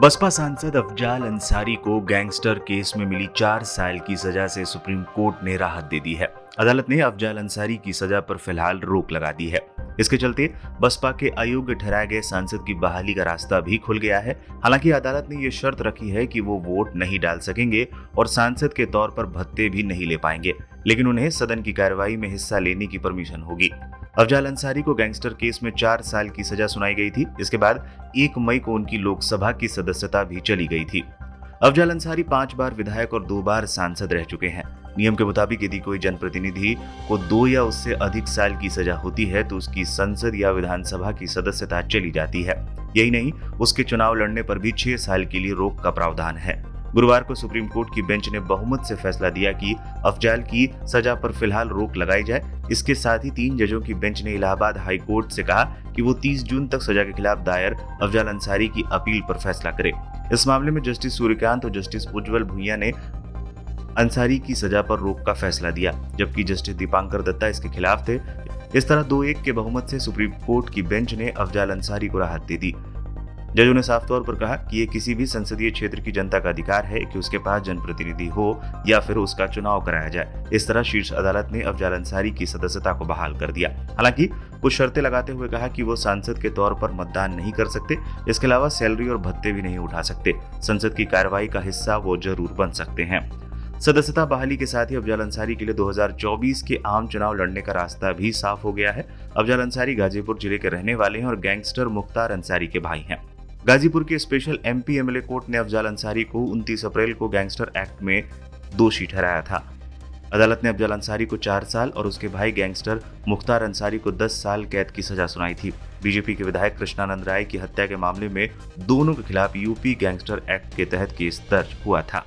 बसपा सांसद अफजाल अंसारी को gangster case में मिली 4 साल की सजा से सुप्रीम कोर्ट ने राहत दे दी है। अदालत ने अफजाल अंसारी की सजा पर फिलहाल रोक लगा दी है। इसके चलते बसपा के अयोग्य ठहराए गए सांसद की बहाली का रास्ता भी खुल गया है। हालांकि अदालत ने ये शर्त रखी है कि वो वोट नहीं डाल सकेंगे और सांसद के तौर पर भत्ते भी नहीं ले पाएंगे, लेकिन उन्हें सदन की कार्रवाई में हिस्सा लेने की परमिशन होगी। अफजाल अंसारी को गैंगस्टर केस में 4 साल की सजा सुनाई गई थी। इसके बाद 1 मई को उनकी लोकसभा की सदस्यता भी चली गई थी। अफजाल अंसारी 5 बार विधायक और 2 बार सांसद रह चुके हैं। नियम के मुताबिक यदि कोई जनप्रतिनिधि को 2 या उससे अधिक साल की सजा होती है तो उसकी संसद या विधानसभा की सदस्यता चली जाती है। यही नहीं, उसके चुनाव लड़ने पर भी 6 साल के लिए रोक का प्रावधान है। गुरुवार को सुप्रीम कोर्ट की बेंच ने बहुमत से फैसला दिया कि अफजाल की सजा पर फिलहाल रोक लगाई जाए। इसके साथ ही 3 जजों की बेंच ने इलाहाबाद हाई कोर्ट से कहा कि वो 30 जून तक सजा के खिलाफ दायर अफजाल अंसारी की अपील पर फैसला करे। इस मामले में जस्टिस सूर्यकांत और जस्टिस उज्जवल भुइयां ने अंसारी की सजा पर रोक का फैसला दिया, जबकि जस्टिस दीपांकर दत्ता इसके खिलाफ थे। इस तरह 2-1 के बहुमत से सुप्रीम कोर्ट की बेंच ने अफजाल अंसारी को राहत दे दी। जजों ने साफ तौर पर कहा कि ये किसी भी संसदीय क्षेत्र की जनता का अधिकार है कि उसके पास जनप्रतिनिधि हो या फिर उसका चुनाव कराया जाए। इस तरह शीर्ष अदालत ने अफजाल अंसारी की सदस्यता को बहाल कर दिया। हालांकि कुछ शर्तें लगाते हुए कहा कि वो सांसद के तौर पर मतदान नहीं कर सकते। इसके अलावा सैलरी और भत्ते भी नहीं उठा सकते। संसद की कार्रवाई का हिस्सा वो जरूर बन सकते हैं। सदस्यता बहाली के साथ ही अफजाल अंसारी के लिए 2024 के आम चुनाव लड़ने का रास्ता भी साफ हो गया है। अफजाल अंसारी गाजीपुर जिले के रहने वाले हैं और गैंगस्टर मुख्तार अंसारी के भाई हैं। गाजीपुर के स्पेशल MP MLA कोर्ट ने अफजाल अंसारी को 29 अप्रैल को गैंगस्टर एक्ट में दोषी ठहराया था। अदालत ने अफजाल अंसारी को 4 साल और उसके भाई गैंगस्टर मुख्तार अंसारी को 10 साल कैद की सजा सुनाई थी। बीजेपी के विधायक कृष्णानंद राय की हत्या के मामले में दोनों के खिलाफ यूपी गैंगस्टर एक्ट के तहत केस दर्ज हुआ था।